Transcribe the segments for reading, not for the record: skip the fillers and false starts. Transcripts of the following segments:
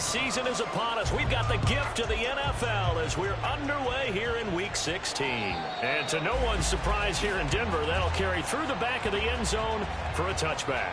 season is upon us. We've got the gift of the NFL as we're underway here in Week 16. And to no one's surprise here in Denver, that'll carry through the back of the end zone for a touchback.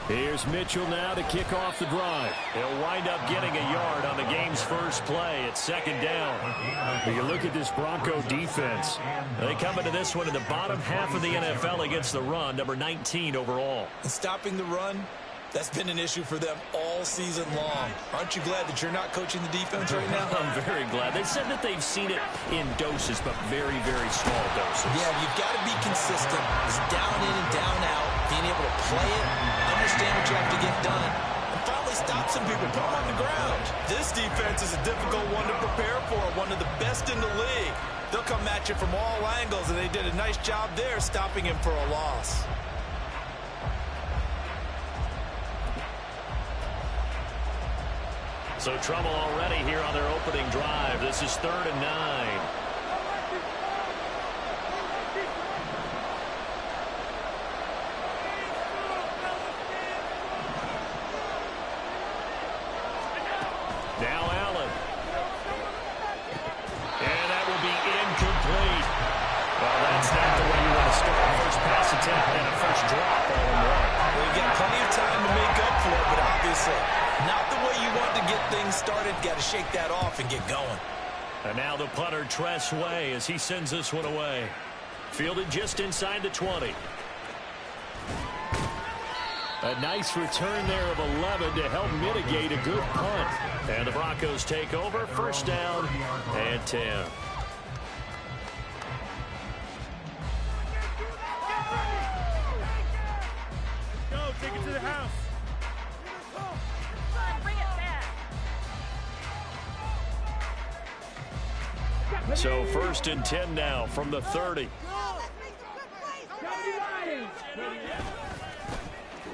Here's Mitchell now to kick off the drive. He'll wind up getting a yard on the game's first play at second down. You look at this Bronco defense. They come into this one in the bottom half of the NFL against the run, number 19 overall. And stopping the run, that's been an issue for them all season long. Aren't you glad that you're not coaching the defense right now? I'm very glad. They said that they've seen it in doses, but very, very small doses. Yeah, you've got to be consistent. It's down in and down out, being able to play it, understand what you have to get done, and finally stop some people, put them on the ground. This defense is a difficult one to prepare for, one of the best in the league. They'll come at you from all angles, and they did a nice job there stopping him for a loss. So trouble already here on their opening drive. This is 3rd and 9. Now Allen. And that will be incomplete. Well, that's not the way you want to start a first pass attempt and a first drop all in one. Well, you've got plenty of time to make up for it, but obviously not the way you want to get things started. Got to shake that off and get going. And now the punter, Tress Way, as he sends this one away. Fielded just inside the 20. A nice return there of 11 to help mitigate a good punt. And the Broncos take over, first down and 10. Go, take it to the house. So 1st and 10 now from the 30.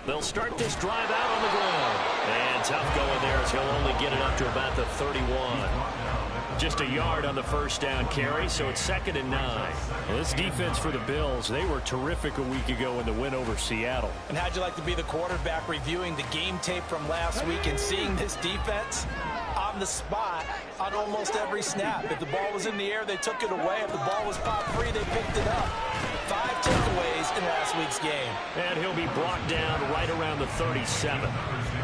They'll start this drive out on the ground. And tough going there as he'll only get it up to about the 31. Just a yard on the first down carry, so it's 2nd and 9. Well, this defense for the Bills, they were terrific a week ago in the win over Seattle. And how'd you like to be the quarterback reviewing the game tape from last week and seeing this defense on the spot on almost every snap? If the ball was in the air, they took it away. If the ball was popped free, they picked it up. 5 takeaways in last week's game. And he'll be brought down right around the 37.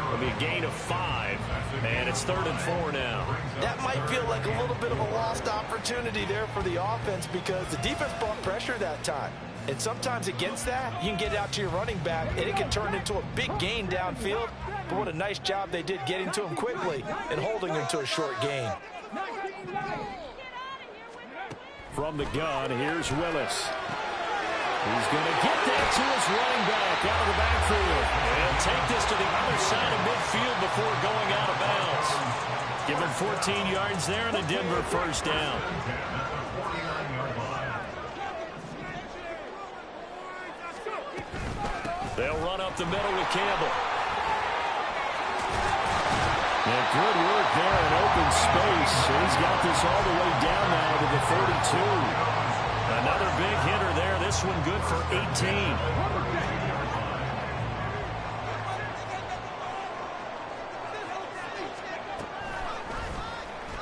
It'll be a gain of 5, and it's 3rd and 4 now. That might feel like a little bit of a lost opportunity there for the offense because the defense brought pressure that time. And sometimes against that, you can get it out to your running back, and it can turn into a big gain downfield. But what a nice job they did getting to him quickly and holding him to a short gain. From the gun, here's Willis. He's going to get that to his running back out of the backfield. And take this to the other side of midfield before going out of bounds. Give him 14 yards there and a Denver first down. They'll run up the middle with Campbell. And good work there in open space. He's got this all the way down now to the 32. Another big hitter there. This one good for 18.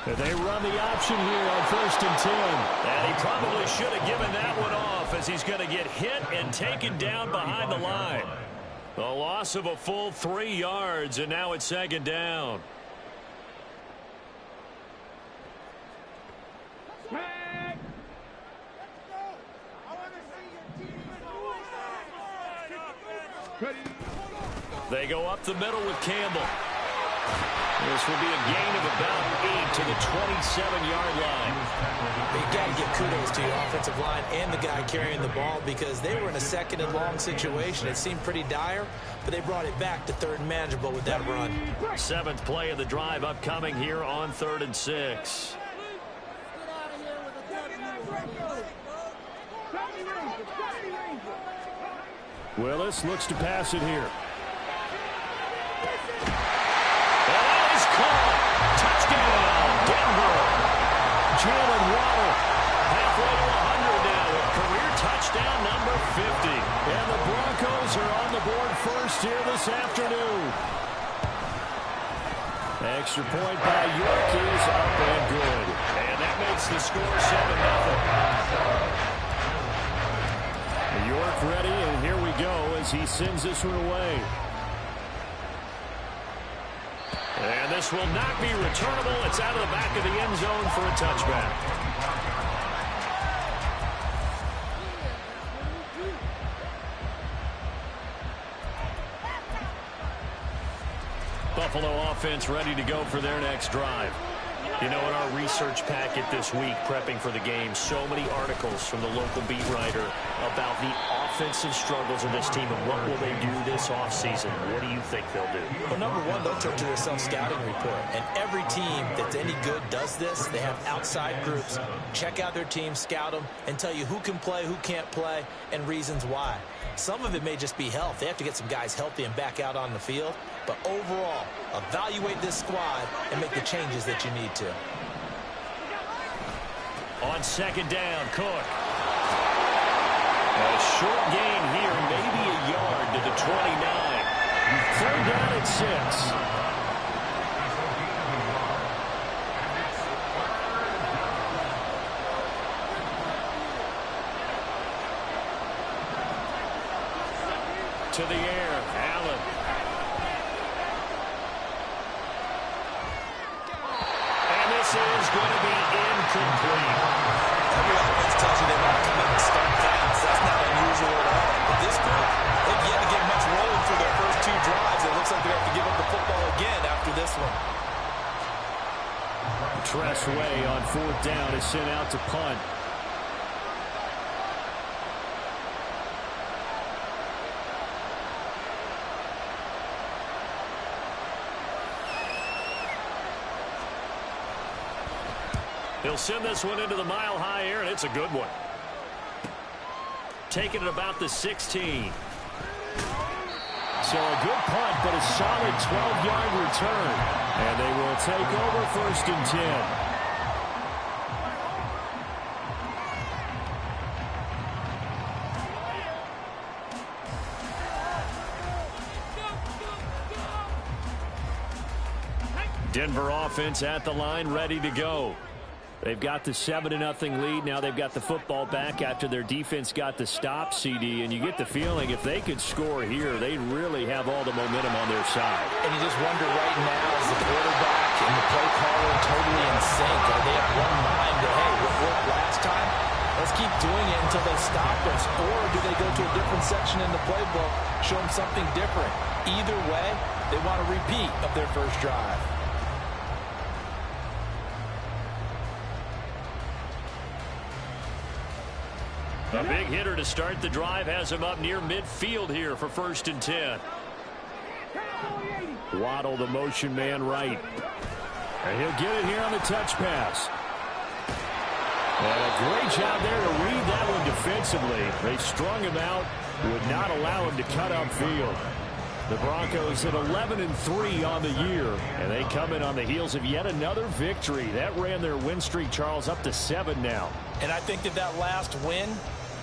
They run the option here on 1st and 10. And he probably should have given that one off as he's going to get hit and taken down behind the line. The loss of a full 3 yards, and now it's 2nd down. They go up the middle with Campbell. This will be a gain of about 8 to the 27-yard line. You got to give kudos to your offensive line and the guy carrying the ball because they were in a 2nd and long situation. It seemed pretty dire, but they brought it back to 3rd and manageable with that run. 7th play of the drive upcoming here on 3rd and 6. Willis looks to pass it here. That is caught. Touchdown, Denver. Jalen Waddle halfway to 100 now with career touchdown number 50. And the Broncos are on the board first here this afternoon. Extra point by York is up and good. And that makes the score 7-0. York ready, and here we go as he sends this one away. And this will not be returnable. It's out of the back of the end zone for a touchback. Buffalo offense ready to go for their next drive. You know, in our research packet this week, prepping for the game, so many articles from the local beat writer about the offensive struggles of this team and what will they do this offseason. What do you think they'll do? Well, number one, they'll turn to their self-scouting report. And every team that's any good does this. They have outside groups. Check out their team, scout them, and tell you who can play, who can't play, and reasons why. Some of it may just be health. They have to get some guys healthy and back out on the field. But overall, evaluate this squad and make the changes that you need to. On second down, Cook. A short gain here, maybe a yard to the 29. Third down at 6. To the air, Allen. And this is going to be incomplete. Every offense tells you they want to come out and start fast. That's not unusual at all. But this group, they've yet to get much rolling for their first two drives. It looks like they have to give up the football again after this one. Tressway on fourth down is sent out to punt. He'll send this one into the mile-high air, and it's a good one. Taking it about the 16. So a good punt, but a solid 12-yard return. And they will take over first and 10. Denver offense at the line, ready to go. They've got the 7-0 lead. Now they've got the football back after their defense got the stop, CD. And you get the feeling if they could score here, they really have all the momentum on their side. And you just wonder right now, is the quarterback and the play caller totally in sync? Are they at one mind that, hey, what worked last time? Let's keep doing it until they stop us. Or do they go to a different section in the playbook, show them something different? Either way, they want a repeat of their first drive. A big hitter to start the drive has him up near midfield here for first and 10. Waddle, the motion man right. And he'll get it here on the touch pass. And a great job there to read that one defensively. They strung him out, would not allow him to cut upfield. The Broncos at 11-3 on the year, and they come in on the heels of yet another victory. That ran their win streak, Charles, up to 7 now. And I think that last win,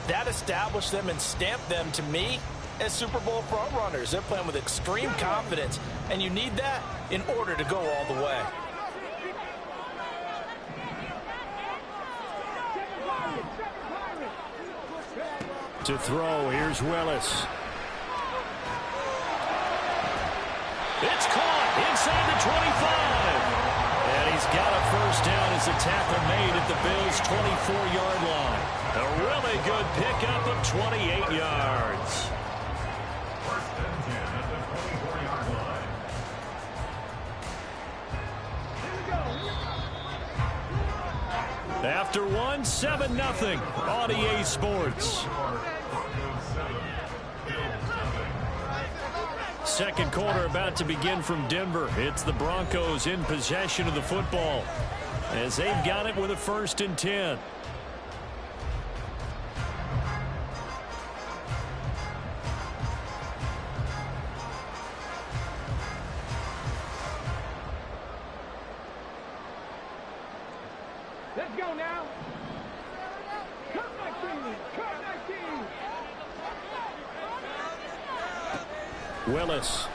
that established them and stamped them, to me, as Super Bowl frontrunners. They're playing with extreme confidence, and you need that in order to go all the way. To throw, here's Willis. It's caught inside the 25. And he's got a first down as the tackle made at the Bills' 24-yard line. A really good pickup of 28 yards. After one, 7-0 on EA Sports. Second quarter about to begin from Denver. It's the Broncos in possession of the football as they've got it with a first and 10. Let's go now. Cut my team. Cut my team. Willis.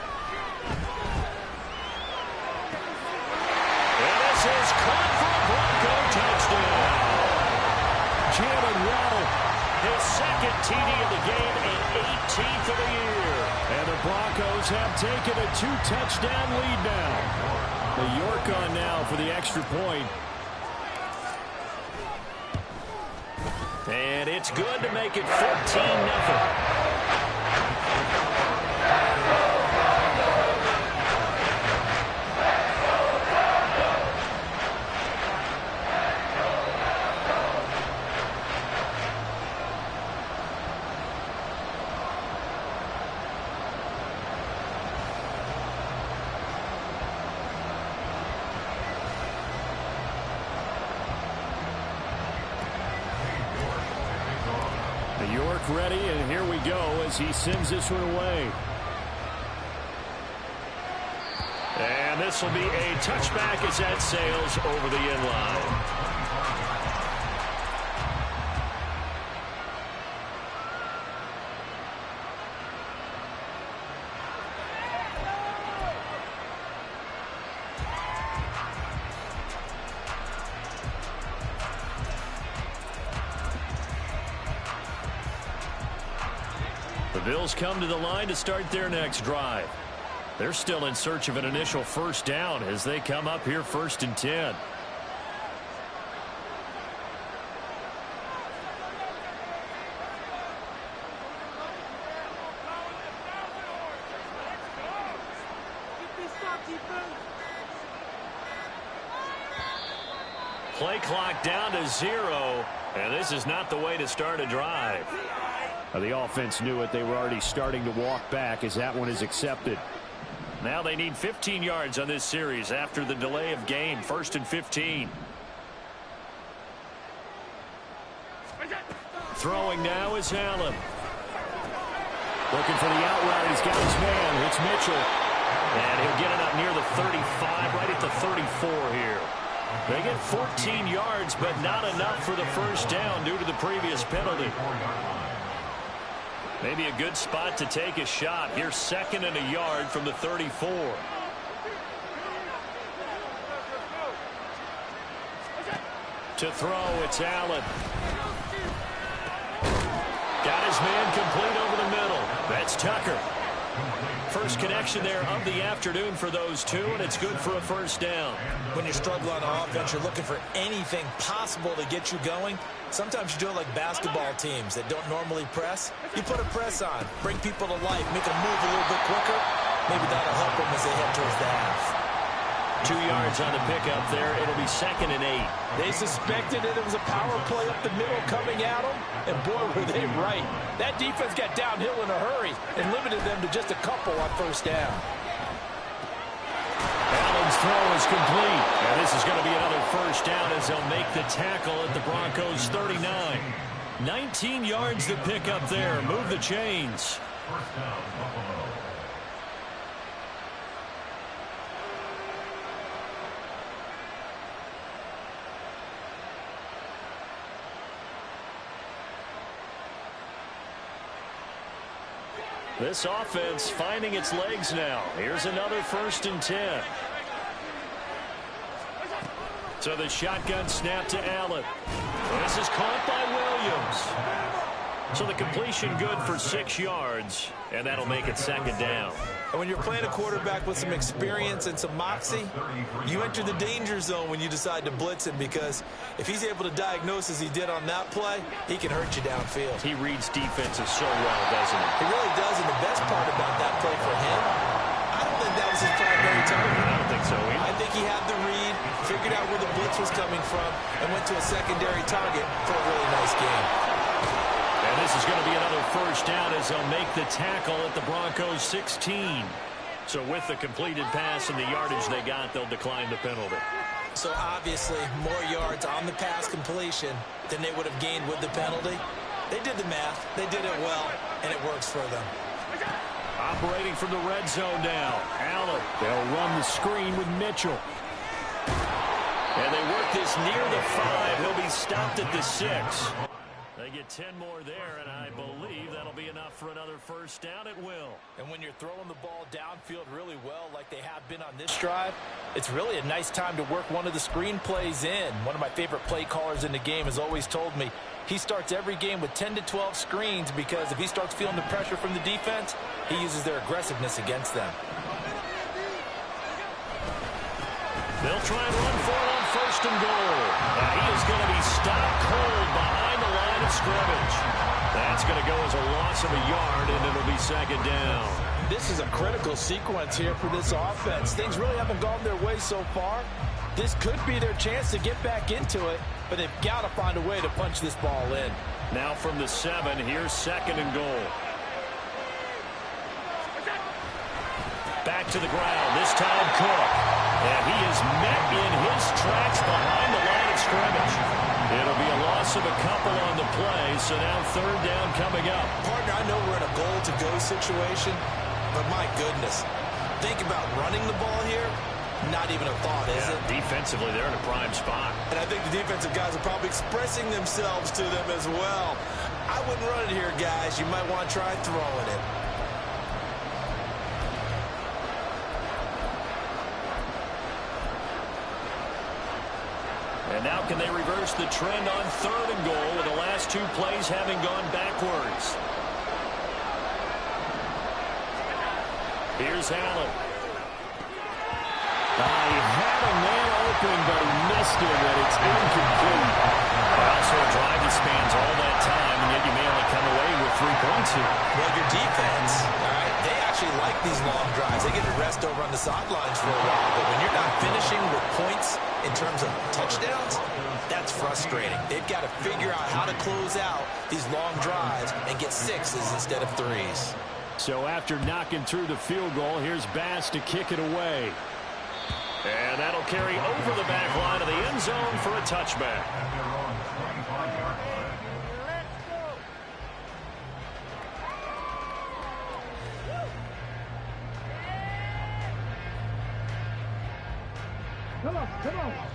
And this is caught for a Bronco touchdown. Jalen Waddle, his second TD of the game and 18th of the year. And the Broncos have taken a 2-touchdown lead now. The York on now for the extra point. And it's good to make it 14-0. York ready, and here we go as he sends this one away. And this will be a touchback as that sails over the end line. The Bills come to the line to start their next drive. They're still in search of an initial first down as they come up here 1st and 10. Play clock down to 0, and this is not the way to start a drive. The offense knew it. They were already starting to walk back as that one is accepted. Now they need 15 yards on this series after the delay of game. 1st and 15. Throwing now is Allen. Looking for the out route. He's got his man. It's Mitchell. And he'll get it up near the 35, right at the 34 here. They get 14 yards, but not enough for the first down due to the previous penalty. Maybe a good spot to take a shot. Here's 2nd and a yard from the 34. To throw, it's Allen. Got his man complete over the middle. That's Tucker. First connection there of the afternoon for those two, and it's good for a first down. When you struggle on offense, you're looking for anything possible to get you going. Sometimes you do it like basketball teams that don't normally press. You put a press on, bring people to life, make them move a little bit quicker. Maybe that'll help them as they head towards the half. 2 yards on the pickup there. It'll be 2nd and 8. They suspected that it was a power play up the middle coming at them, and boy, were they right. That defense got downhill in a hurry and limited them to just a couple on first down. Allen's throw is complete. And this is going to be another first down as they'll make the tackle at the Broncos 39. 19 yards to pick up there. Move the chains. This offense finding its legs now. Here's another 1st and 10. So the shotgun snap to Allen. This is caught by Williams. So the completion good for 6 yards, and that'll make it 2nd down. And when you're playing a quarterback with some experience and some moxie, you enter the danger zone when you decide to blitz him, because if he's able to diagnose as he did on that play, he can hurt you downfield. He reads defenses so well, doesn't he? He really does, and the best part about that play for him, I don't think that was his primary target. I don't think so either. I think he had the read, figured out where the blitz was coming from, and went to a secondary target for a really nice game. And this is going to be another first down as they'll make the tackle at the Broncos 16. So with the completed pass and the yardage they got, they'll decline the penalty. So obviously more yards on the pass completion than they would have gained with the penalty. They did the math. They did it well, and it works for them. Operating from the red zone now. Allen. They'll run the screen with Mitchell. And they work this near the 5. He'll be stopped at the 6. They get 10 more there, and I believe that'll be enough for another first down. It will. And when you're throwing the ball downfield really well like they have been on this drive, it's really a nice time to work one of the screen plays in. One of my favorite play callers in the game has always told me he starts every game with 10 to 12 screens because if he starts feeling the pressure from the defense, he uses their aggressiveness against them. They'll try and run for it on first and goal. He is going to be stopped cold behind the line of scrimmage. That's going to go as a loss of a yard, and it'll be second down. This is a critical sequence here for this offense. Things really haven't gone their way so far. This could be their chance to get back into it, but they've got to find a way to punch this ball in. Now from the 7, here's second and goal. Back to the ground, this time Cook. And he is met in his tracks behind the line of scrimmage. It'll be a loss of a couple on the play, so now third down coming up. Partner, I know we're in a goal-to-go situation, but my goodness, think about running the ball here. Not even a thought, is it? Defensively, they're in a prime spot. And I think the defensive guys are probably expressing themselves to them as well. I wouldn't run it here, guys. You might want to try throwing it. And now can they reverse the trend on third and goal with the last 2 plays having gone backwards? Here's Allen. He had a man open, but he missed it, and it's incomplete. Also a drive that spans all that time, and yet you may only come away with 3 points here. Well, your defense, all right, they actually like these long drives. They get to rest over on the sidelines for a while, but when you're not finishing with points in terms of touchdowns, that's frustrating. They've got to figure out how to close out these long drives and get 6s instead of 3s. So after knocking through the field goal, here's Bass to kick it away. And that'll carry over the back line of the end zone for a touchback.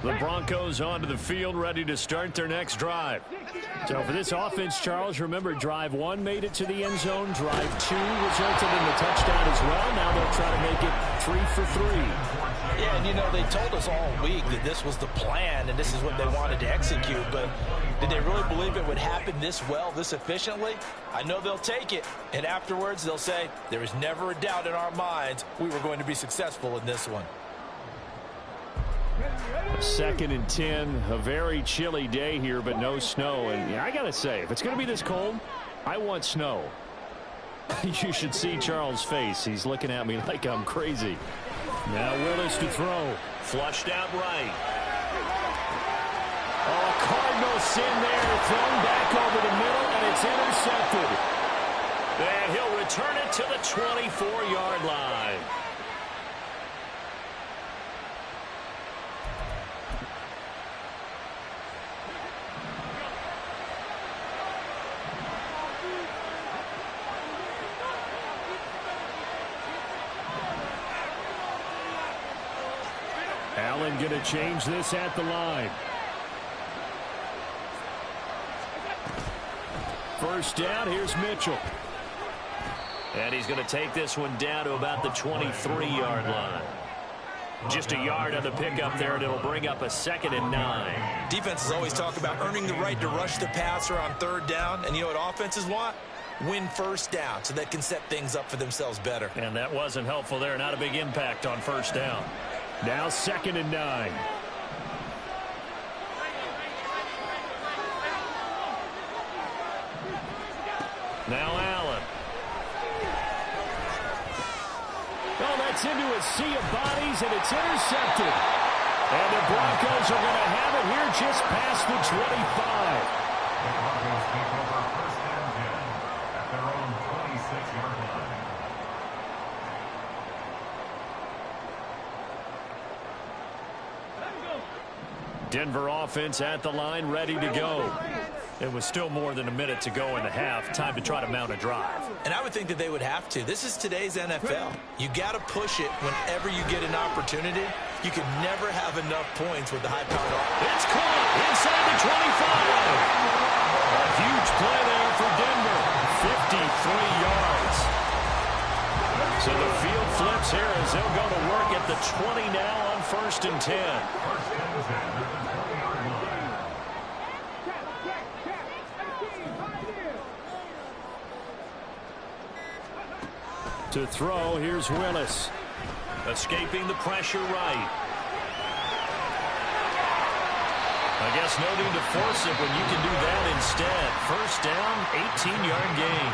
The Broncos onto the field, ready to start their next drive. So for this offense, Charles, remember, drive 1 made it to the end zone. Drive 2 resulted in the touchdown as well. Now they'll try to make it 3 for 3. Yeah, and you know, they told us all week that this was the plan and this is what they wanted to execute, but did they really believe it would happen this well, this efficiently? I know they'll take it, and afterwards they'll say, there was never a doubt in our minds we were going to be successful in this one. 2nd and 10, a very chilly day here, but no snow. And yeah, I got to say, if it's going to be this cold, I want snow. You should see Charles' face. He's looking at me like I'm crazy. Now Willis to throw. Flushed out right. Oh, Cardinals in there, thrown back over the middle, and it's intercepted. And he'll return it to the 24-yard line. Allen going to change this at the line. First down, here's Mitchell. And he's going to take this one down to about the 23-yard line. Just a yard on the pickup there, and it'll bring up a 2nd and 9. Defenses always talk about earning the right to rush the passer on third down, and you know what offenses want? Win first down so they can set things up for themselves better. And that wasn't helpful there. Not a big impact on first down. Now 2nd and 9. Now Allen. Oh, that's into a sea of bodies, and it's intercepted. And the Broncos are going to have it here just past the 25. The Broncos take over first and 10 at their own 26-yard line. Denver offense at the line, ready to go. It was still more than a minute to go in the half. Time to try to mount a drive. And I would think that they would have to. This is today's NFL. You got to push it whenever you get an opportunity. You can never have enough points with the high-powered offense. It's caught inside the 25. A huge play there for Denver. 53 yards. So the field flips here as they'll go to work at the 20 now on 1st and 10. To throw, here's Willis. Escaping the pressure right. I guess no need to force it when you can do that instead. 1st down, 18-yard gain.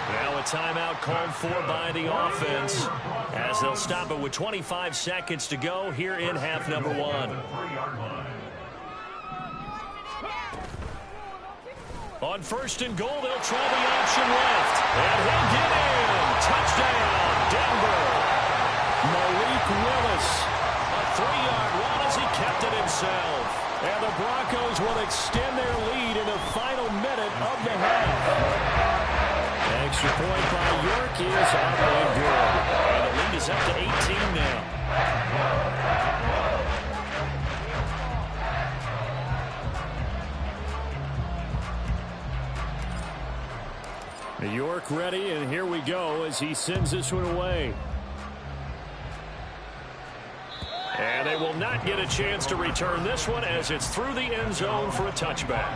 Now a timeout called for by the offense as they'll stop it with 25 seconds to go here in half number 1. On 1st and goal, they'll try the option left. And he'll get in. Touchdown, Denver. Malik Willis. A 3-yard run as he kept it himself. And the Broncos will extend their lead in the final minute of the half. Extra point by York is up and good. And the lead is up to 18 now. York ready, and here we go as he sends this one away. And they will not get a chance to return this one as it's through the end zone for a touchback.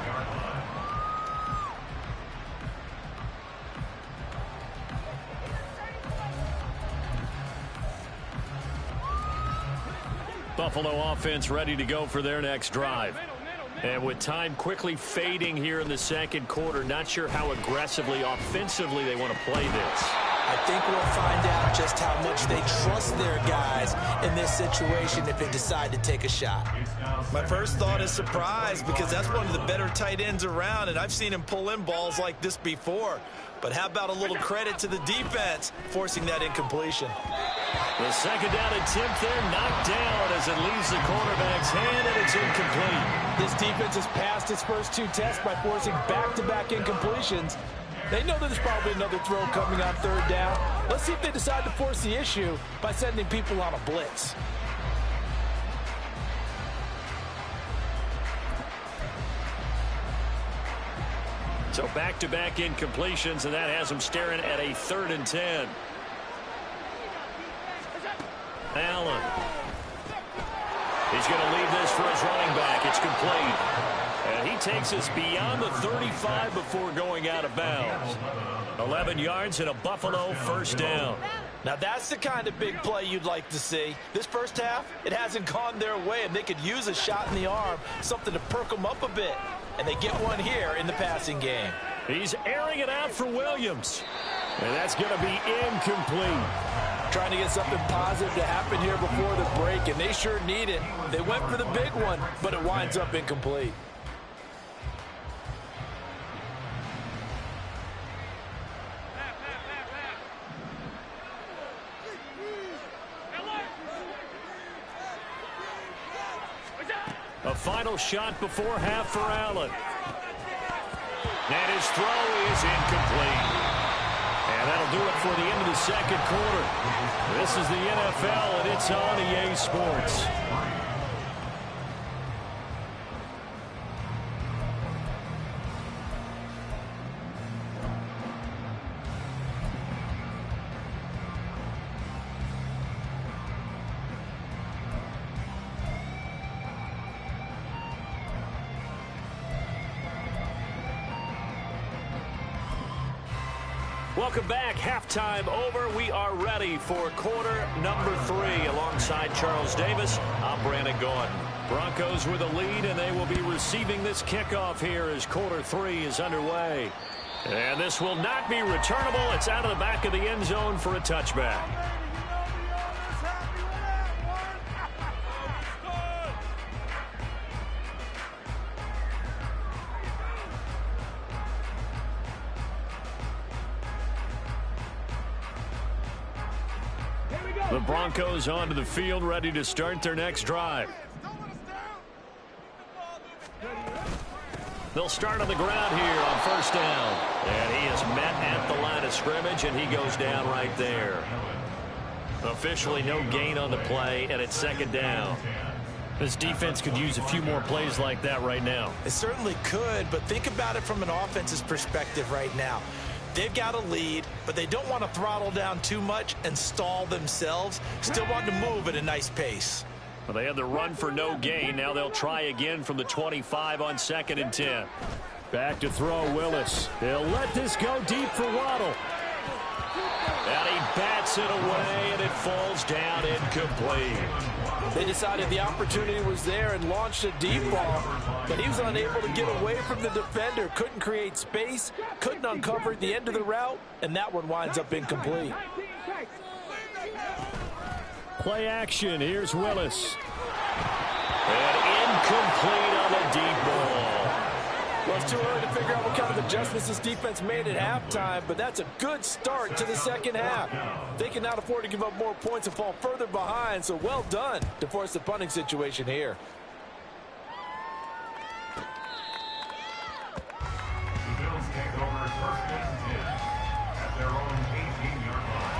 Buffalo offense ready to go for their next drive. And with time quickly fading here in the second quarter, not sure how aggressively, offensively they want to play this. I think we'll find out just how much they trust their guys in this situation if they decide to take a shot. My first thought is surprise because that's one of the better tight ends around, and I've seen him pull in balls like this before. But how about a little credit to the defense forcing that incompletion? The second down attempt there knocked down as it leaves the quarterback's hand, and it's incomplete. This defense has passed its first 2 tests by forcing back-to-back incompletions. They know that there's probably another throw coming on 3rd down. Let's see if they decide to force the issue by sending people on a blitz. So back-to-back incompletions, and that has them staring at a 3rd and 10. Allen. He's going to leave this for his running back. It's complete. And he takes us beyond the 35 before going out of bounds. 11 yards and a Buffalo 1st down. Now that's the kind of big play you'd like to see. This first half, it hasn't gone their way, and they could use a shot in the arm, something to perk them up a bit. And they get one here in the passing game. He's airing it out for Williams. And that's going to be incomplete. Trying to get something positive to happen here before the break, and they sure need it. They went for the big one, but it winds up incomplete. A final shot before half for Allen. And his throw is incomplete. And that'll do it for the end of the second quarter. This is the NFL, and it's on EA Sports. Welcome back. Halftime over. We are ready for quarter number 3. Alongside Charles Davis, I'm Brandon Gaudin. Broncos with a lead, and they will be receiving this kickoff here as quarter 3 is underway. And this will not be returnable. It's out of the back of the end zone for a touchback. The Broncos onto the field, ready to start their next drive. They'll start on the ground here on 1st down. And he is met at the line of scrimmage, and he goes down right there. Officially no gain on the play, and it's second down. This defense could use a few more plays like that right now. It certainly could, but think about it from an offense's perspective right now. They've got a lead, but they don't want to throttle down too much and stall themselves. Still want to move at a nice pace. Well, they had the run for no gain. Now they'll try again from the 25 on 2nd and 10. Back to throw, Willis. They'll let this go deep for Waddle. And he bats it away, and it falls down incomplete. They decided the opportunity was there and launched a deep ball, but he was unable to get away from the defender, couldn't create space, couldn't uncover at the end of the route, and that one winds up incomplete. Play action. Here's Willis. And incomplete on the deep ball. Well, it's too early to figure out what kind of adjustments this defense made at halftime, but that's a good start to the second half. They cannot afford to give up more points and fall further behind, so well done to force the punting situation here. The Bills take over 1st and 10 at their own 18-yard line.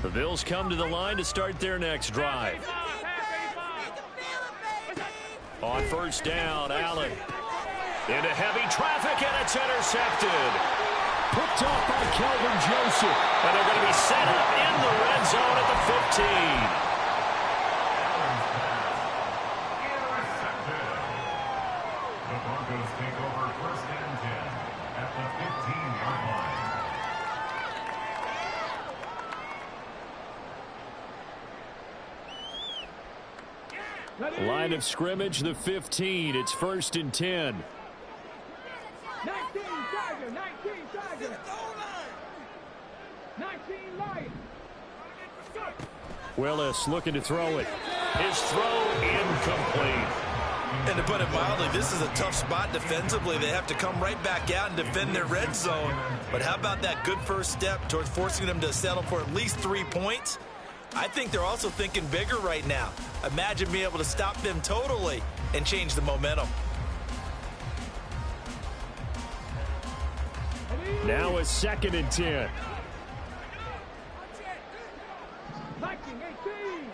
The Bills come to the line to start their next drive. On 1st down, Allen. Into heavy traffic, and it's intercepted. Picked off by Kelvin Joseph. And they're going to be set up in the red zone at the 15. The Broncos take over 1st and 10 at the 15-yard line. Line of scrimmage, the 15. It's 1st and 10. 19 Tiger, 19 Tiger. 19 Lion. Willis looking to throw it. His throw incomplete. And to put it mildly, this is a tough spot defensively. They have to come right back out and defend their red zone. But how about that good first step towards forcing them to settle for at least 3 points? I think they're also thinking bigger right now. Imagine being able to stop them totally and change the momentum. Now it's 2nd and 10. 1918.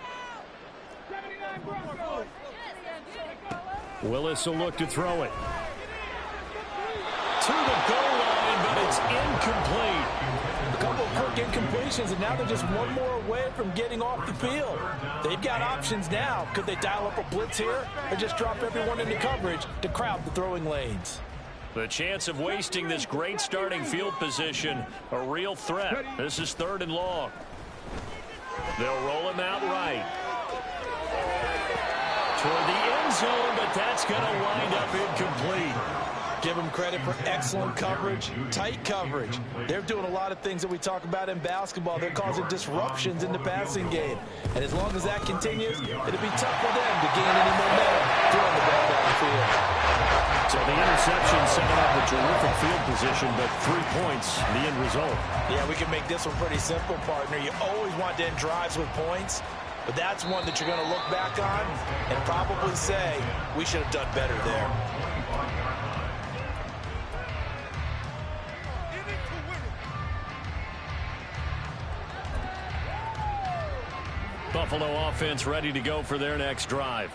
79 Broncos. Willis will look to throw it. To the goal line, but it's incomplete. A couple of quick incompletions, and now they're just one more away from getting off the field. They've got options now. Could they dial up a blitz here or just drop everyone into coverage to crowd the throwing lanes? The chance of wasting this great starting field position, a real threat. This is 3rd and long. They'll roll him out right. Toward the end zone, but that's going to wind up incomplete. Give them credit for excellent coverage, tight coverage. They're doing a lot of things that we talk about in basketball. They're causing disruptions in the passing game. And as long as that continues, it'll be tough for them to gain any momentum throwing the ball down the field. So the interception set up a terrific field position, but 3 points, the end result. Yeah, we can make this one pretty simple, partner. You always want to end drives with points, but that's one that you're going to look back on and probably say, we should have done better there. Buffalo offense ready to go for their next drive.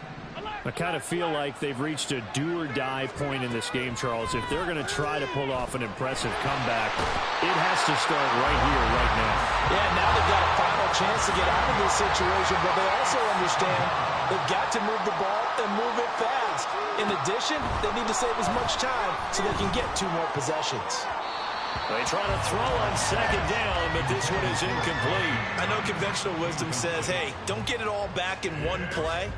I kind of feel like they've reached a do-or-die point in this game, Charles. If they're going to try to pull off an impressive comeback, it has to start right here, right now. Yeah, now they've got a final chance to get out of this situation, but they also understand they've got to move the ball and move it fast. In addition, they need to save as much time so they can get 2 more possessions. They try to throw on 2nd down, but this one is incomplete. I know conventional wisdom says, hey, don't get it all back in one play.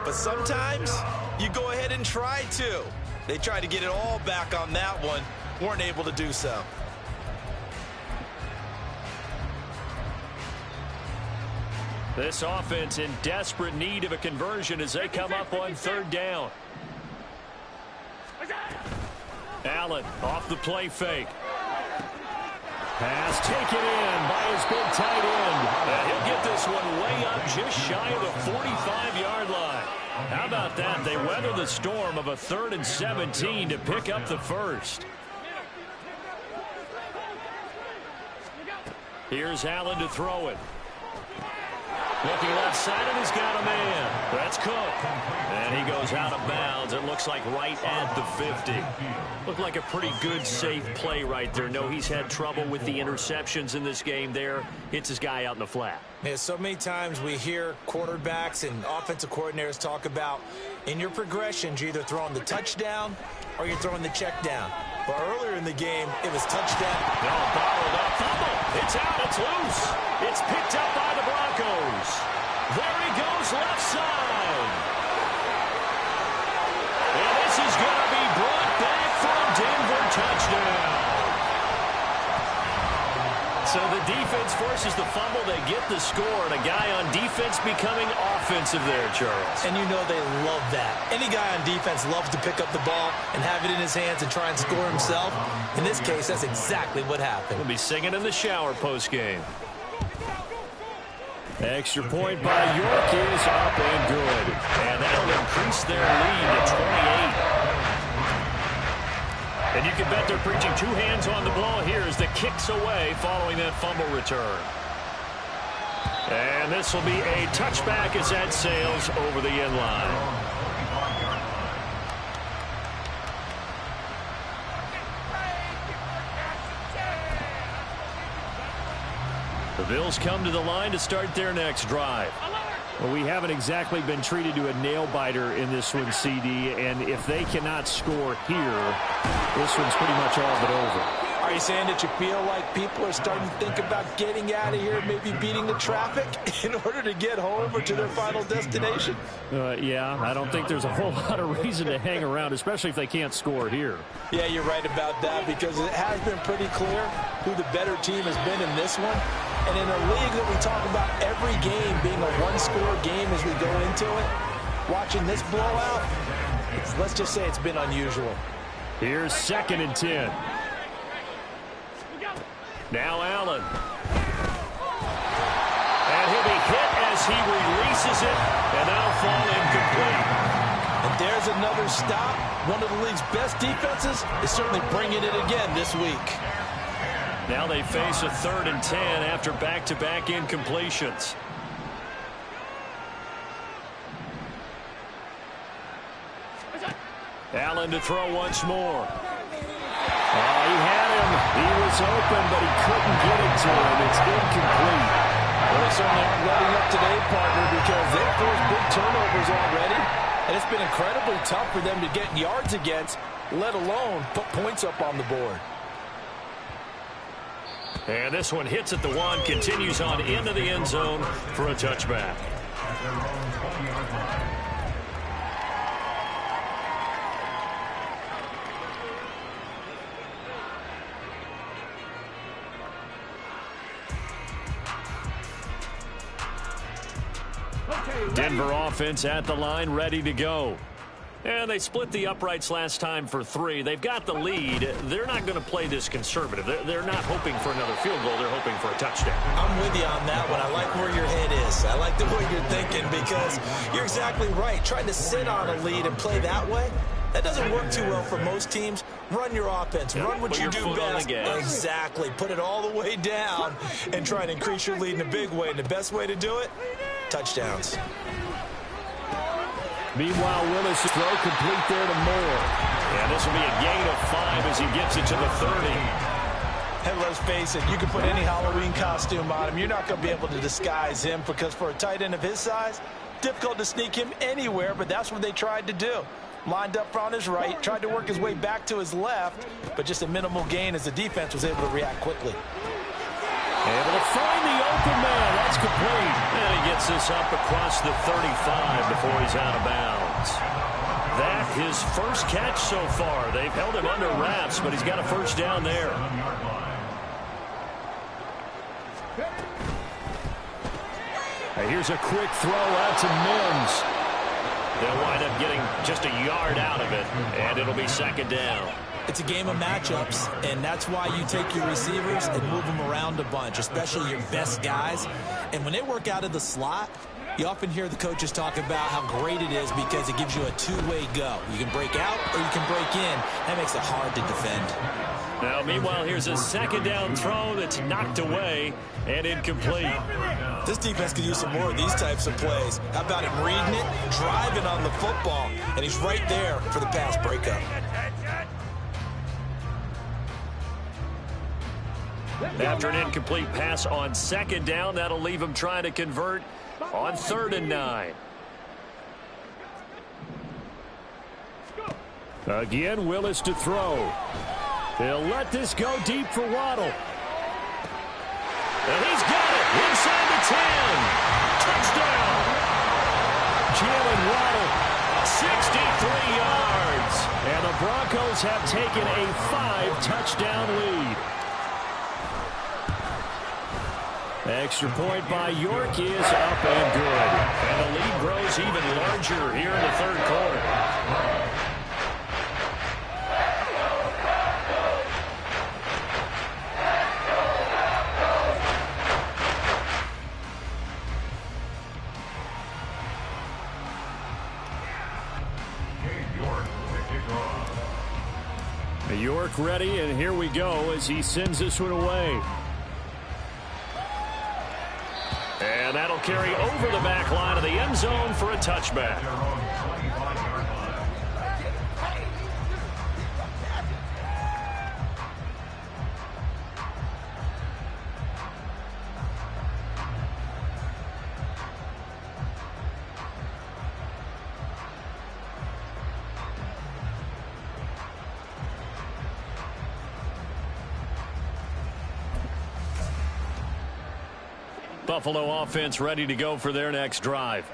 But sometimes you go ahead and try to. They tried to get it all back on that one. Weren't able to do so. This offense in desperate need of a conversion as they come up on 3rd down. Allen off the play fake. Pass taken in by his big tight end. And he'll get this one way up just shy of the 45-yard line. How about that? They weather the storm of a 3rd and 17 to pick up the first. Here's Allen to throw it. Looking left side, and he's got a man. That's Cook. And he goes out of bounds. It looks like right at the 50. Looked like a pretty good, safe play right there. No, he's had trouble with the interceptions in this game there. Hits his guy out in the flat. Yeah, so many times we hear quarterbacks and offensive coordinators talk about in your progressions, you're either throwing the touchdown or you're throwing the check down. But earlier in the game, it was touchdown. No, bottled up. Fumble. It's out. It's loose. It's picked up by the Broncos. There he goes left side. And this is going to be brought back for a Denver touchdown. So the defense forces the fumble. They get the score, and a guy on defense becoming offensive there, Charles. And you know they love that. Any guy on defense loves to pick up the ball and have it in his hands and try and score himself. In this case, that's exactly what happened. He'll be singing in the shower postgame. Extra point by York is up and good. And that'll increase their lead to 28. And you can bet they're preaching two hands on the ball here as the kick's away following that fumble return. And this will be a touchback as that sails over the end line. The Bills come to the line to start their next drive. Well, we haven't exactly been treated to a nail-biter in this one, CD, and if they cannot score here, this one's pretty much all but over. Are you saying that you feel like people are starting to think about getting out of here, maybe beating the traffic in order to get home or to their final destination? Yeah, I don't think there's a whole lot of reason to hang around, especially if they can't score here. Yeah, you're right about that, because it has been pretty clear who the better team has been in this one. And in a league that we talk about every game being a one-score game as we go into it, watching this blowout, let's just say it's been unusual. Here's 2nd and 10. Now Allen. And he'll be hit as he releases it, and that'll fall incomplete. And there's another stop. One of the league's best defenses is certainly bringing it again this week. Now they face a 3rd and 10 after back-to-back incompletions. Allen to throw once more. Oh, he had him. He was open, but he couldn't get it to him. It's incomplete. Well, they certainly aren't letting up today, partner, because they've forced big turnovers already. And it's been incredibly tough for them to get yards against, let alone put points up on the board. And this one hits at the 1, continues on into the end zone for a touchback. Denver offense at the line, ready to go. And they split the uprights last time for 3. They've got the lead. They're not going to play this conservative. They're not hoping for another field goal. They're hoping for a touchdown. I'm with you on that one. I like where your head is. I like the way you're thinking, because you're exactly right. Trying to sit on a lead and play that way, that doesn't work too well for most teams. Run your offense. Run what you do best. Exactly. Put it all the way down and try and increase your lead in a big way. And the best way to do it, touchdowns. Meanwhile, Willis' throw complete there to Moore. And this will be a gain of 5 as he gets it to the 30. And let's face it, you can put any Halloween costume on him. You're not going to be able to disguise him, because for a tight end of his size, difficult to sneak him anywhere, but that's what they tried to do. Lined up on his right, tried to work his way back to his left, but just a minimal gain as the defense was able to react quickly. Able to find the open man. That's complete. And he gets this up across the 35 before he's out of bounds. That his first catch so far. They've held him under wraps, but he's got a first down there. And here's a quick throw out to Mims. They'll wind up getting just a yard out of it, and it'll be 2nd down. It's a game of matchups, and that's why you take your receivers and move them around a bunch, especially your best guys. And when they work out of the slot, you often hear the coaches talk about how great it is because it gives you a two-way go. You can break out or you can break in. That makes it hard to defend. Now, meanwhile, here's a second down throw that's knocked away and incomplete. This defense could use some more of these types of plays. How about him reading it, driving on the football, and he's right there for the pass breakup. After an incomplete pass on second down, that'll leave him trying to convert on 3rd and 9. Again, Willis to throw. They'll let this go deep for Waddle. And he's got it inside the 10. Touchdown. Jalen Waddle, 63 yards. And the Broncos have taken a 5-touchdown lead. Extra point by York is up and good. And the lead grows even larger here in the 3rd quarter. York ready, and here we go as he sends this one away. And that'll carry over the back line of the end zone for a touchback. Buffalo offense ready to go for their next drive.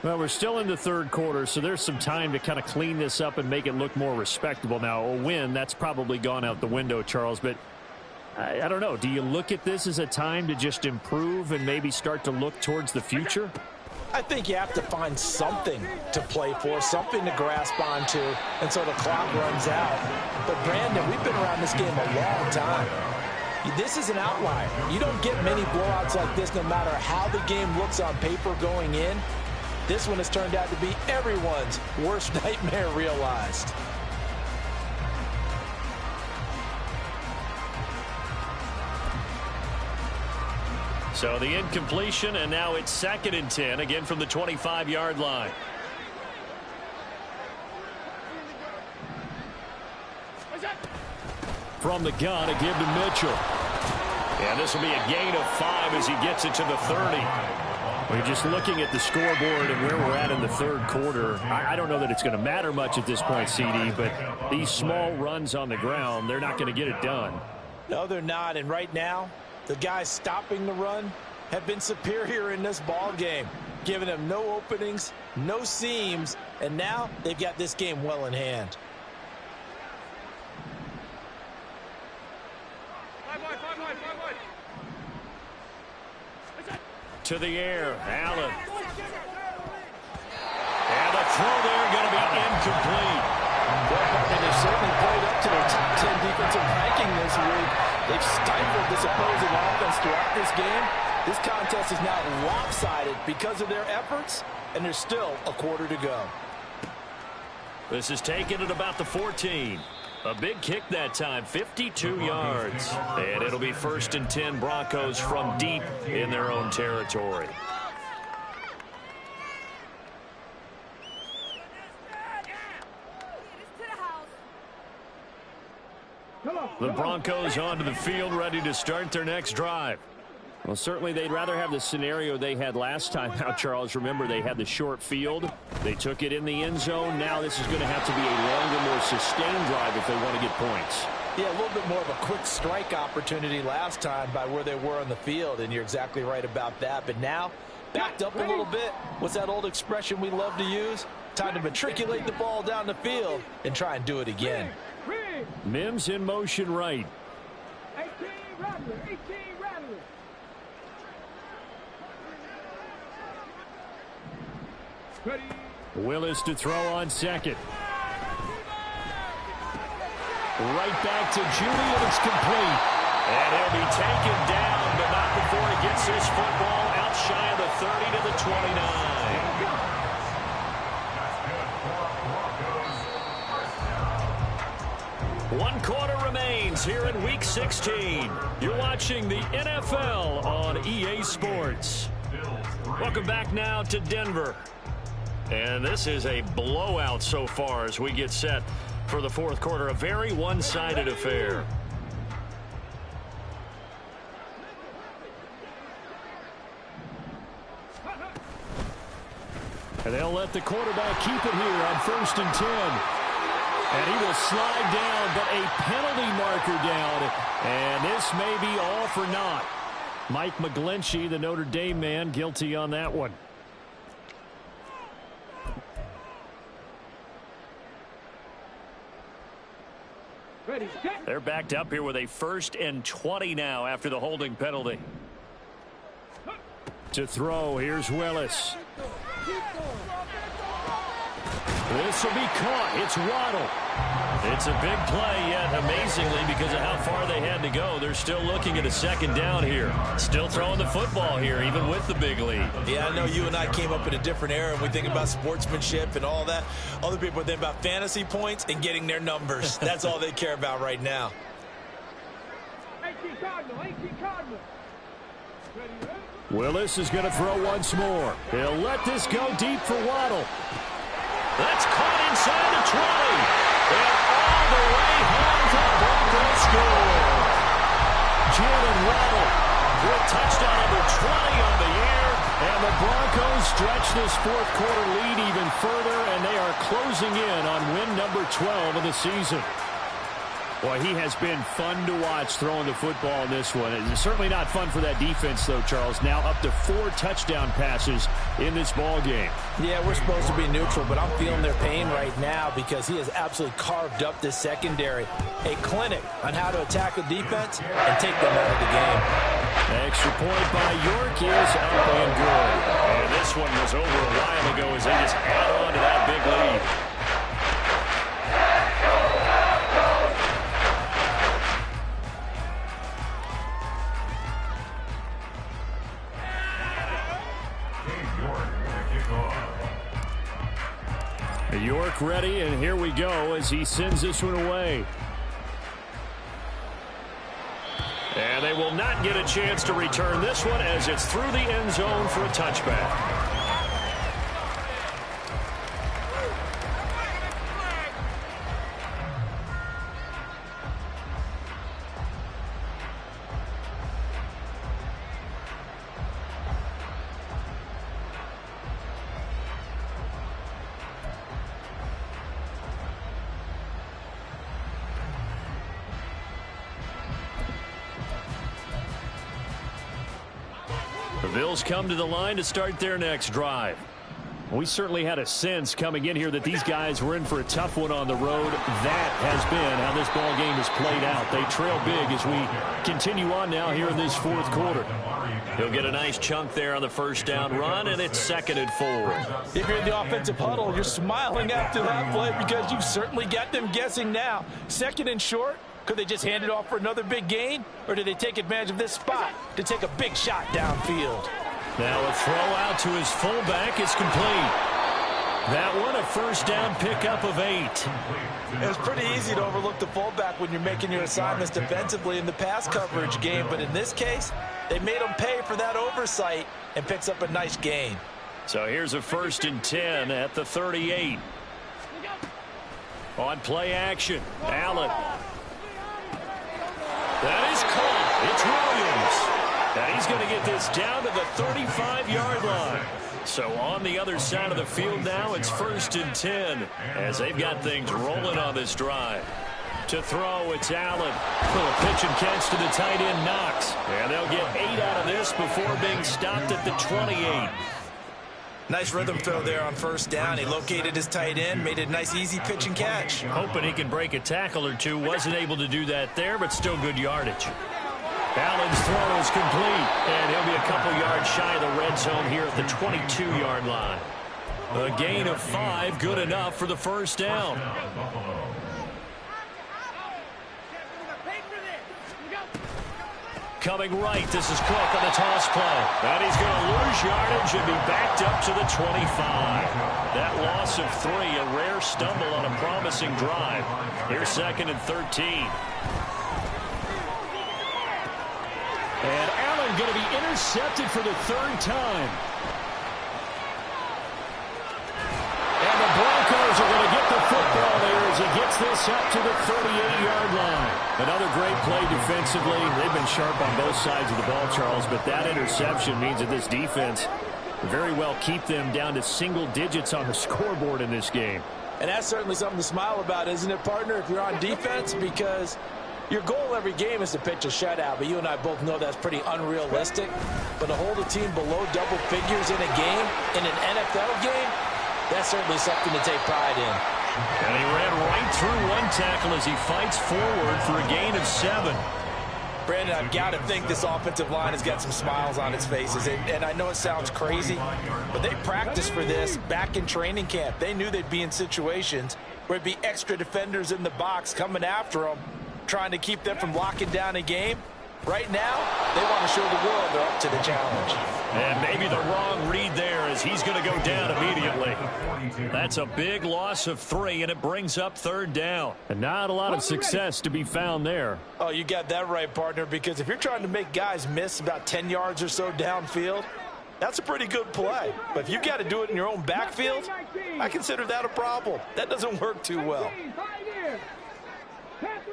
Well, we're still in the 3rd quarter, so there's some time to kind of clean this up and make it look more respectable. Now, a win, that's probably gone out the window, Charles, but I don't know. Do you look at this as a time to just improve and maybe start to look towards the future? I think you have to find something to play for, something to grasp onto until the clock runs out. But, Brandon, we've been around this game a long time. This is an outlier. You don't get many blowouts like this no matter how the game looks on paper going in. This one has turned out to be everyone's worst nightmare realized. So the incompletion, and now it's 2nd and 10, again from the 25-yard line. From the gun, a give to Mitchell. And this will be a gain of 5 as he gets it to the 30. We're just looking at the scoreboard and where we're at in the 3rd quarter. I don't know that it's going to matter much at this point, CD, but these small runs on the ground, they're not going to get it done. No, they're not. And right now, the guys stopping the run have been superior in this ball game, giving them no openings, no seams, and now they've got this game well in hand. To the air, Allen. And the throw there going to be incomplete. Well, Barton, they've certainly played up to their top 10 defensive ranking this week. They've stifled this opposing offense throughout this game. This contest is now lopsided because of their efforts, and there's still a quarter to go. This is taken at about the 14. A big kick that time, 52 yards. And it'll be 1st and 10 Broncos from deep in their own territory. The Broncos onto the field, ready to start their next drive. Well, certainly they'd rather have the scenario they had last time out, Charles. Remember, they had the short field. They took it in the end zone. Now this is going to have to be a longer, more sustained drive if they want to get points. Yeah, a little bit more of a quick strike opportunity last time by where they were on the field, and you're exactly right about that. But now, backed up a little bit. What's that old expression we love to use? Time to matriculate the ball down the field and try and do it again. Mims in motion right. 18 Rattler, 18 Rattler. Willis to throw on second. Right back to Judy, and it's complete. And he'll be taken down, but not before he gets this football out shy of the 30 to the 29. One quarter remains here in Week 16. You're watching the NFL on EA Sports. Welcome back now to Denver. And this is a blowout so far as we get set for the fourth quarter. A very one-sided affair. And they'll let the quarterback keep it here on 1st and 10. And he will slide down, but a penalty marker down. And this may be all for naught. Mike McGlinchey, the Notre Dame man, guilty on that one. They're backed up here with a 1st and 20 now after the holding penalty. To throw, here's Willis. This will be caught. It's Waddle. It's a big play, yet amazingly, because of how far they had to go, they're still looking at a 2nd down here. Still throwing the football here, even with the big lead. Yeah, I know you and I came up in a different era, and we think about sportsmanship and all that. Other people think about fantasy points and getting their numbers. That's all they care about right now. 18 Cardinal. Willis is going to throw once more. He'll let this go deep for Waddle. That's caught inside the 20. And all the way home for the Broncos score. Jalen Waddle with touchdown number 20 on the year. And the Broncos stretch this fourth quarter lead even further, and they are closing in on win number 12 of the season. Boy, he has been fun to watch throwing the football in this one. It's certainly not fun for that defense, though, Charles. Now up to 4 touchdown passes in this ball game. Yeah, we're supposed to be neutral, but I'm feeling their pain right now because he has absolutely carved up this secondary. A clinic on how to attack a defense and take them out of the game. Extra point by York is up and good. And this one was over a while ago as they just add on to that big lead. York ready, and here we go as he sends this one away. And they will not get a chance to return this one as it's through the end zone for a touchback. The Bills come to the line to start their next drive. We certainly had a sense coming in here that these guys were in for a tough one on the road. That has been how this ball game has played out. They trail big as we continue on now here in this fourth quarter. He'll get a nice chunk there on the 1st down run, and it's 2nd and 4. If you're in the offensive huddle, you're smiling after that play because you've certainly got them guessing now. 2nd and short. Could they just hand it off for another big gain? Or do they take advantage of this spot to take a big shot downfield? Now a throw out to his fullback is complete. That one a 1st down pickup of 8. It's pretty easy to overlook the fullback when you're making your assignments defensively in the pass coverage game. But in this case, they made him pay for that oversight and picks up a nice gain. So here's a 1st and 10 at the 38. On play action, Allen. That is caught. It's Williams. And he's going to get this down to the 35-yard line. So on the other side of the field now, it's 1st and 10 as they've got things rolling on this drive. To throw, it's Allen. Little pitch and catch to the tight end, Knox. And they'll get 8 out of this before being stopped at the 28. Nice rhythm throw there on 1st down. He located his tight end, made it a nice easy pitch and catch. Hoping he can break a tackle or two. Wasn't able to do that there, but still good yardage. Allen's throw is complete, and he'll be a couple yards shy of the red zone here at the 22-yard line. A gain of 5, good enough for the 1st down. Coming right, this is Cook on the toss play. And he's going to lose yardage and be backed up to the 25. That loss of 3, a rare stumble on a promising drive. Here's 2nd and 13. And Allen going to be intercepted for the 3rd time. And the Broncos are going to get the football there as he gets this up to the 38-yard line. Another great play defensively. They've been sharp on both sides of the ball, Charles, but that interception means that this defense very well keep them down to single digits on the scoreboard in this game. And that's certainly something to smile about, isn't it, partner, if you're on defense? Because your goal every game is to pitch a shutout, but you and I both know that's pretty unrealistic. But to hold a team below double figures in a game, in an NFL game, that's certainly something to take pride in. And he ran right through one tackle as he fights forward for a gain of 7. Brandon, I've got to think this offensive line has got some smiles on its faces. And I know it sounds crazy, but they practiced for this back in training camp. They knew they'd be in situations where it'd be extra defenders in the box coming after them, trying to keep them from locking down a game. Right now, they want to show the world they're up to the challenge. And maybe the wrong read there as he's going to go down immediately. That's a big loss of 3, and it brings up 3rd down. And not a lot of success to be found there. Oh, you got that right, partner, because if you're trying to make guys miss about 10 yards or so downfield, that's a pretty good play. But if you got to do it in your own backfield, I consider that a problem. That doesn't work too well. Panther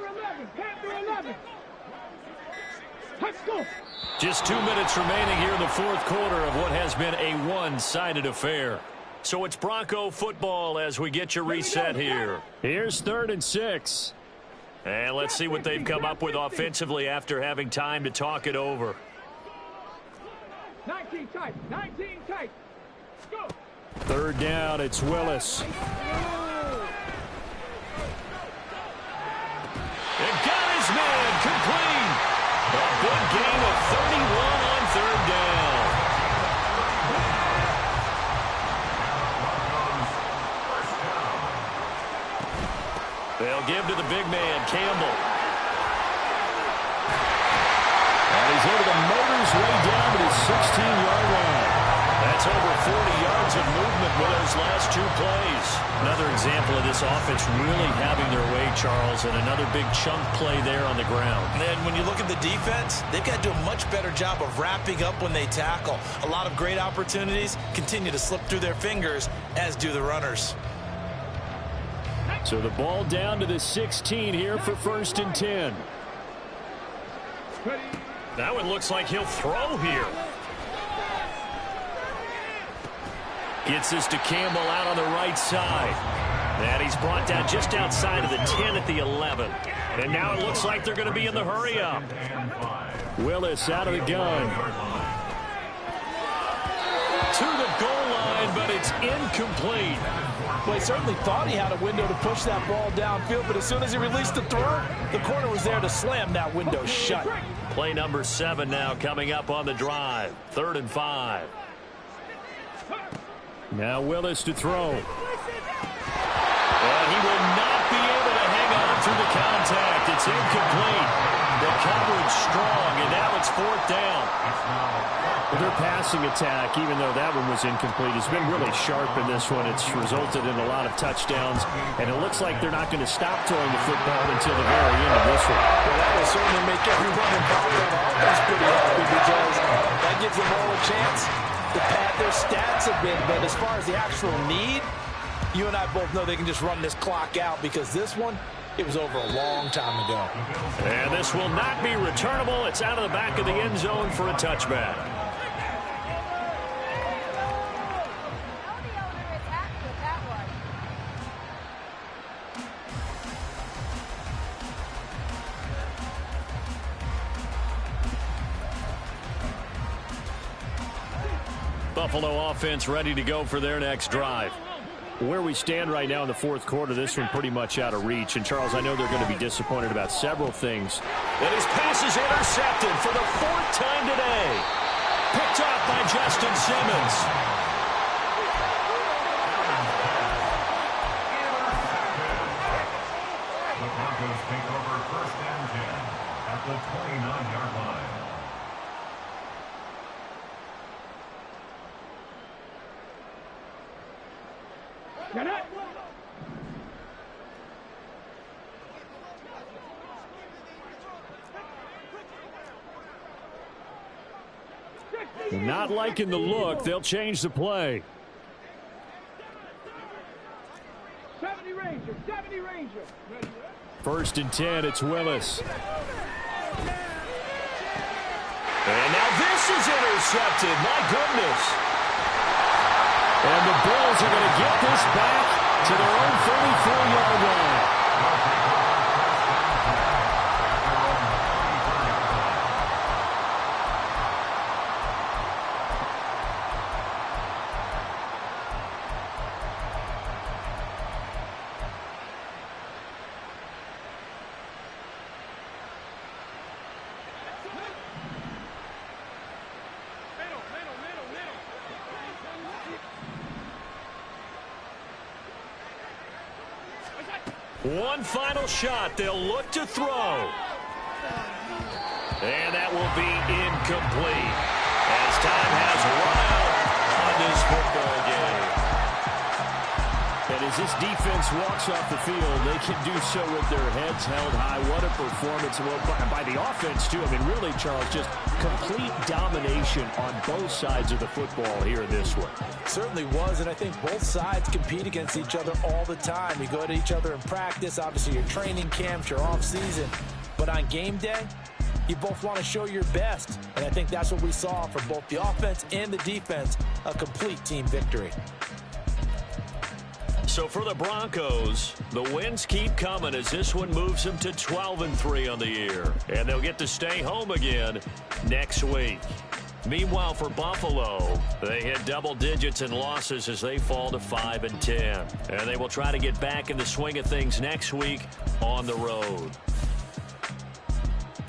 11. Let's go. Just 2 minutes remaining here in the 4th quarter of what has been a one-sided affair. So it's Bronco football as we get your reset here. Here's 3rd and 6. And let's see what they've come up with offensively after having time to talk it over. 19 tight. Go. 3rd down, it's Willis. And got his man complete. A big gain of 31 on 3rd down. They'll give to the big man, Campbell. And he's able to motor his way down to his 16-yard line. That's over 40 yards of movement with those last 2 plays. Another example of this offense really having their way, Charles, and another big chunk play there on the ground. And then when you look at the defense, they've got to do a much better job of wrapping up when they tackle. A lot of great opportunities continue to slip through their fingers, as do the runners. So the ball down to the 16 here for 1st and 10. That one looks like he'll throw here. Gets this to Campbell out on the right side. And he's brought down just outside of the 10 at the 11. And now it looks like they're going to be in the hurry up. Willis out of the gun. To the goal line, but it's incomplete. Well, he certainly thought he had a window to push that ball downfield, but as soon as he released the throw, the corner was there to slam that window shut. Play number 7 now coming up on the drive. 3rd and 5. Now Willis to throw. And he will not be able to hang on through the contact. It's incomplete. The coverage strong, and now it's 4th down. Their passing attack, even though that one was incomplete, has been really sharp in this one. It's resulted in a lot of touchdowns, and it looks like they're not going to stop throwing the football until the very end of this one. Well, that will certainly make everyone involved in the offense pretty happy because that gives them all a chance to pad their stats a bit. But as far as the actual need, you and I both know they can just run this clock out because this one, it was over a long time ago. And this will not be returnable. It's out of the back of the end zone for a touchback. Buffalo offense ready to go for their next drive. Where we stand right now in the 4th quarter, this one pretty much out of reach. And, Charles, I know they're going to be disappointed about several things. And his pass is intercepted for the 4th time today. Picked off by Justin Simmons. The Broncos take over 1st and 10 at the 29-yard line. Get it. Not liking the look. They'll change the play. 70 Ranger, 70 Ranger. First and 10, it's Willis. And now this is intercepted. My goodness. And the Bills are going to get this back to their own 34-yard line. One final shot. They'll look to throw. And that will be incomplete as time has run out on this football game. And as this defense walks off the field, they can do so with their heads held high. What a performance by the offense, too. I mean, really, Charles, just complete domination on both sides of the football here in this one. Certainly was, and I think both sides compete against each other all the time. You go to each other in practice, obviously your training camps, your off-season. But on game day, you both want to show your best. And I think that's what we saw from both the offense and the defense, a complete team victory. So for the Broncos, the wins keep coming as this one moves them to 12-3 on the year. And they'll get to stay home again next week. Meanwhile, for Buffalo, they hit double digits in losses as they fall to 5-10. And they will try to get back in the swing of things next week on the road.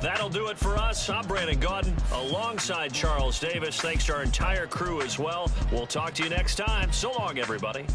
That'll do it for us. I'm Brandon Gaudin alongside Charles Davis. Thanks to our entire crew as well. We'll talk to you next time. So long, everybody.